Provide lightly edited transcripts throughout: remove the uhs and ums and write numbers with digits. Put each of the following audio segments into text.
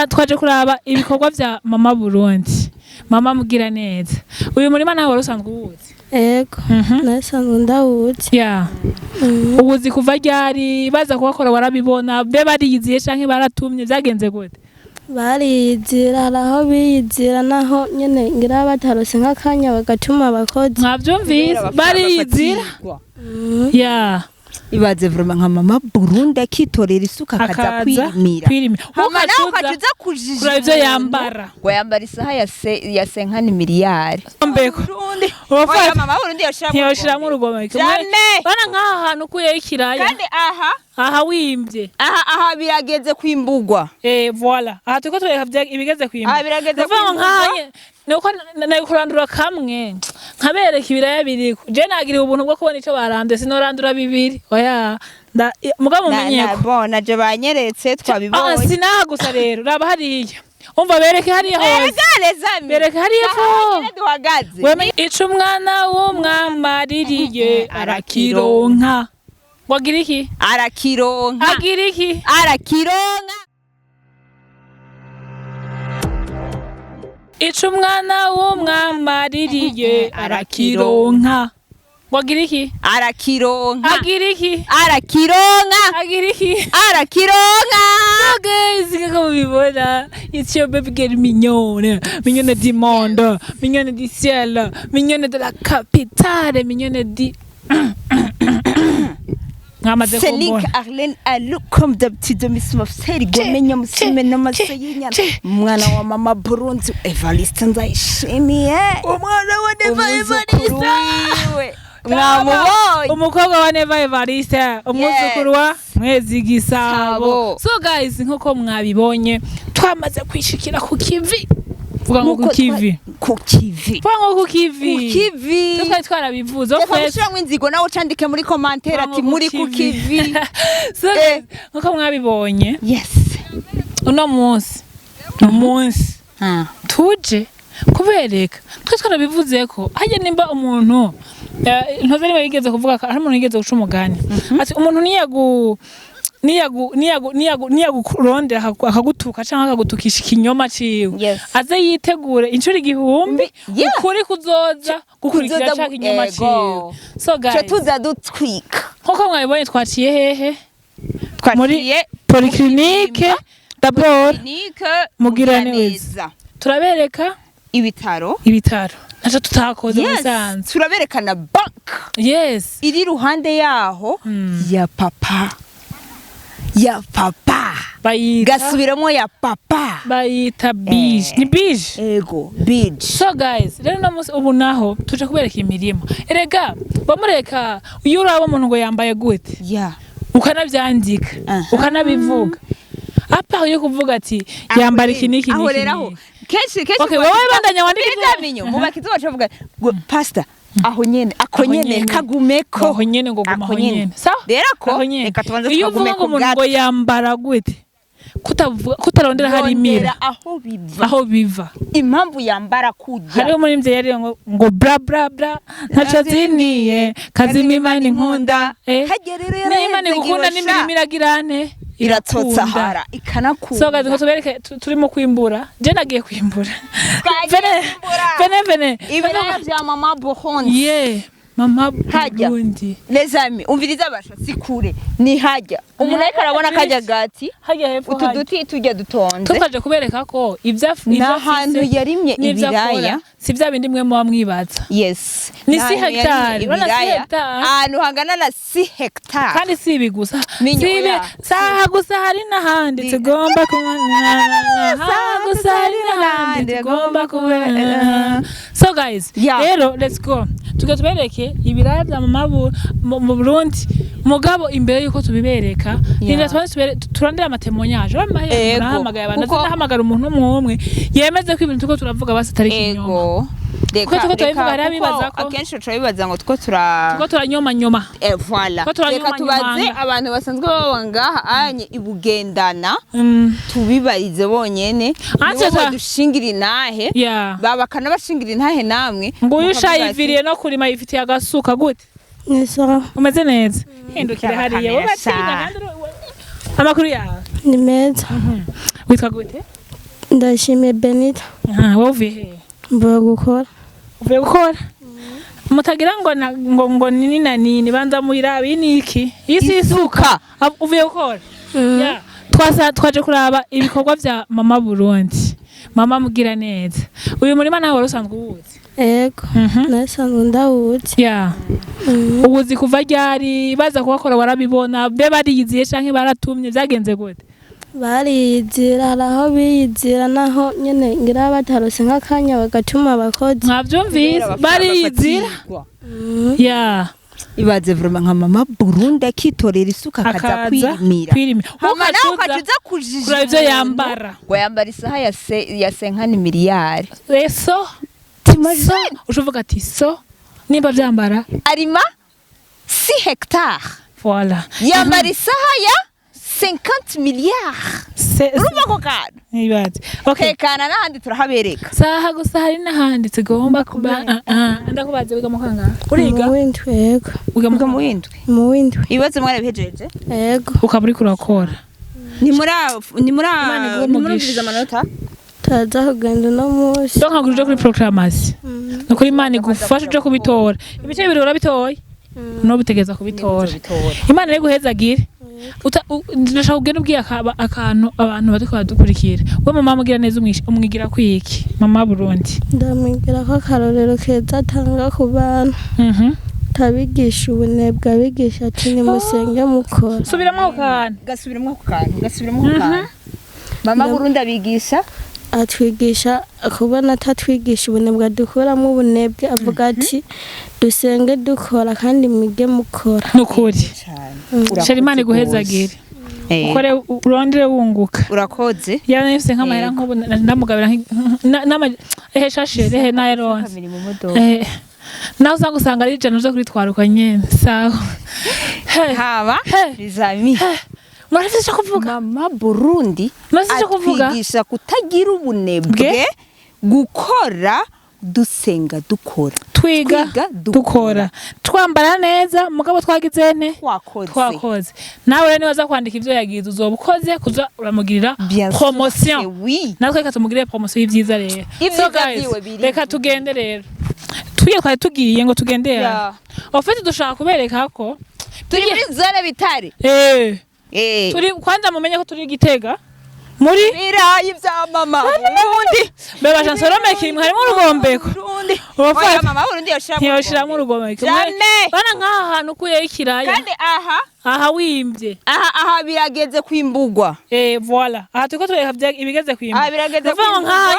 twaje kuraba ibikorwa vya Mama Burundi. Mama mugira neza. Uyu murima nawe warusanzwe uwuzi? Ego. Nasanzwe ndawuzi. Yeah. Ubuzi kuva ryari baza kuhakora warabibona be bariyiziye canke baratumye vyagenze gute? Barizira aho biyizira naho nyene ngira batarose nk'akanya bagatuma abakozi. Mwavyumvise barizira. Yeah. Ibaze vraiment nka Mama Burundi akitorera isuka akaza kwirimira. Hama naho kajuza kujijira. Kura ivyo yambara. Ngo yambara isaha ya 50 miliyari. Mbeko. Oya Mama Burundi yoshiramo urugomero. Bana nkaha hantu kuye ikiraya. Kandi aha wimbye. Aha birageze kwimbugwa. Voilà. Aha tuko tureka ibigeze kwimbwa. Aha birageze kwimbugwa. Nuko nayikurandura kamwe nkabereka ibiraya biriko je nagiriye ubuntu bwo kubona ico barande sinorandura bibiri oya mugabo mumenyeko bona je banyeretse twabibonye sinaha gusa rero raba hariya umva bereke hariya hose bereke hariya fo duhagaze weme ico umwana w'umwamaririye arakironka wagira iki arakironka agira iki arakironka ico umwana w'umwamaririye arakironka wagira iki arakironka agira iki arakironka agira iki arakironka guys nk'uko mubibona it's your baby girl Mignone Mignone du monde Mignone du ciel Mignone de la capitale Mignone di Ngamaze kumbona Selik Arlene alu comme d'habitude mismo seri gomenya musime n'amaseyinya umwana wa Mama Burundi Evariste Ndayishimiye umwana wa Neva Evariste mwamubonye umukobwa wa Neva Evariste umuzukuru wa Mwezi Gisabo. So guys nk'uko mwabibonye twamaze kwishikira ku kivi vuga ngo ku kivi vuga ngo ku kivi twari twarabivuze twashiramo inzigo nawe candike muri commentaire ati muri ku kivi. So nk'uko mwabibonye yes uno munsi tuje kubereka twari twarabivuze ko hajye nimba umuntu ntoze niba yigeze kuvuga hari umuntu yigeze guca umugani ati umuntu niyagukurondera akagutuka canke akagutukisha ikinyoma ciwe aze yitegure incuro 1000 ukuri kuzoza gukurikira canke ikinyoma ciwe. So guys tuza dutwika nkuko mwabibonye twaciye hehe muri polyclinique d'abord mugira neza turabereka ibitaro nacho tutakoze musanze turaberekana bank iri ruhande yaho ya papa gasubiramo ya papa bayita beach ni beach ego beach. So guys rero namusi ubu naho tuje kubereka imirimo erega bamureka iyo uraba umuntu ngo yambaye gute ukanavyandika ukanabivuga apa yo kuvuga ati yambara ikiniki aho rero kenshi okay wowe bandanya wandika ibintu mubakizi wacu bavuga pastor aho nyene kagumeko aho nyene ngo guma aho nyene sawa rero ko reka tubanze tukagumeko ngo yambara gute kutarondera hari imira aho biva impamvu yambara kujya hariho muri mvye yari ngo bra bra bra ntaco ziniye kazimimana inkunda n'imana igukunda n'imirimo iragirane iratotsa hara ikanakunda. So gazi tubereke turimo kwimbura je nagiye kwimbura bene ibiraya vya Mama Burundi Mama Burundi les amis umviriza abashatsi kure ni hajya umuntu ariko arabona kajya gati hajya hepfo utuduti tujya dutonze tukaje kubereka ko n'ahantu yarimye ibiraya si bya bindi mwe mu mwibaza ni 6 hectare ahantu hangana na 6 hectare kandi si bigusa saha gusa hari n'ahandi tugomba kumana gusa hari n'ahandi tugomba kubera. So guys rero let's go tubereke ibiraya bya Mama mu Burundi mugabo imbere yuko tubibereka ninda turandira amatemonyage bamahamagaye abantu nahamagara umuntu umwe yemeze ko ibintu tuko turavuga basi atari kinyoma kuko tuko turabivuga hari abibaza ko akenshi turabibaza ngo tuko turanyoma voilà reka tubaze abantu basanzwe baba ngaha anye ibugendana tubibarize bonyene nibo dushingira intahe baba kana bashingira intahe namwe ngo uyushayiviriye no kurima yifitiye agasuka gute neza umeze neza hindukira hariye wowe batsinda amakuru yawe ni meza witwa gute? Ndashimiye Benita. Wowe uvuye he? Mvuye gukora. Uvuye gukora? Mutagira ngo nini na nini banza muhira iki? Isi isuka. Uvuye gukora? Yeah. Twaje kuraba ibikorwa vya Mama Burundi. Mama mugira neza. Uyu murima nawe warusanzwe uwuzi? Ego. Nasanzwe ndawuzi. Yeah. Ubuzi kuva ryari baza kuhakora warabibona be bariyiziye canke baratumye vyagenze gute? Bariyizira haraho biyizira naho nyene ngira batarose nk'akanya bagatuma abakozi. Mwavyumvise bariyizira? Yeah. Ibaze vraiment nka Mama Burundi akitorera isuka akaza kwirimira. Hama naho ukacuza kujijura ivyo yambara. Ngo yambara isaha ya 50 miliyari. So uvuga ati so nimba vyambara arima 6 hectares. Voilà. Yambara isaha ya 50 miliyari. Urumva ko kana? Nibaze. Okay, kana nahandi turahabereka. Saha gusa hari nahandi tugomba kuba ndakubaze wiga mu kanga. Uriga? Mu windwi yego. Wiga mu windwi? Mu windwi. Ibaze mwara bihejeje? Yego. Ukaburi kurakora. Ni muri amanota? Taza kugenda no musi. Donc nkagurije kuri proclamation. No kuri Imana igufasha uje kubitora. Ibice bibiri urabitoye. No bitegeza kubitora. Imana iri guhezagire. Ndashaka kugenda ubwiye akantu abantu bari kwadukurikira. We Mama mugira neza umwigira kwiki? Mama Burundi. Ndamwigira ko akarorero keza atanga ku bantu. Tabigisha ubunebwe abigisha ati ni musenge mukora. Subiramo akantu. Gasubiramo akantu. Mama Burundi abigisha atwigisha kubona atatwigisha ubunebwe dukuramo ubunebwe avuga ati dusenge dukora kandi mwige mukora. Nukuri. Shari Imana iguhezagire. Ukore urondere wunguka. Urakoze. Yana yose nk'amahera nk'ubu ndamugabira shashere nairon. Naho usanga ari ijana zo kuri twaruka nyene. Sawa. Haba bizami. Murafise kuvuga Mama Burundi atwigisha kutagira ubunebwe gukora dusenga dukora twiga dukora twambara neza mugabo twagize ne twakoze nawe rero niwaza kwandika ivyo yagize uzobukoze kuza uramugirira promotion natwe katumugirira promotion y'ivyiza rero so guys reka tugende rero tugiye ngo tugende ya ofete dushaka kubereka ko turi muri zone bitare turi kwanza mumenye ko turi Gitega muri birayi vya Mama Burundi beba jansorome kimwe harimo urugombeko oya Mama Burundi yoshiramo urugombeko bana nkaha hantu kuye ikiraya kandi aha wimbye aha birageze kwimbugwa voilà aha tuko tureka ibigeze kwimbugwa birageze kwimbugwa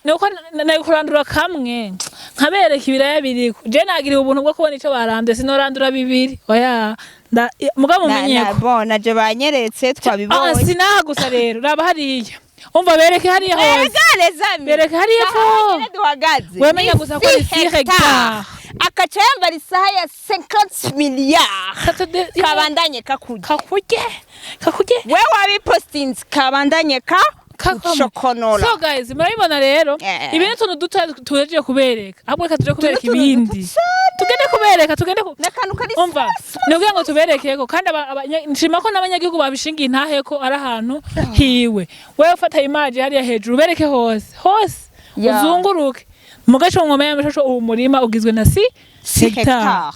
nuko nayikurandura kamwe nkabereka ibiraya biriko je nagiriye ubuntu bwo kubona ico barandwe sinorandura bibiri oya mugabo mumenyeko bona je banyeretse twabibonye sinaha gusa rero raba hariya umva bereke hariya hose bereke hariya fo wemenya gusa ko 6 hectares akaca yambara isaha ya 50 miliyari kabandanye kakuje we wabipostinze kabandanye chokonora so guys murabibona rero ibintu tuntu duto tuhejeje kubereka ahubwo reka tuje kubereka ibindi tugende umva nubwo ngo tubereke ko kandi nshima ko n'abanyagihugu babishingiye Intahe ko ari ahantu hiwe wewe ufata image hariya hejuru ubereke hose uzunguruke mugaco ngomeye amashusho uwo murima ugizwe na 6 hectares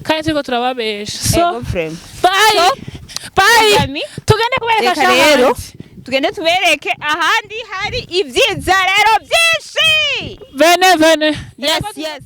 kandi turiko turababesha so bye tugende kubereka rero tugende tubereke ahandi hari ivyiza rero byinshi vene yes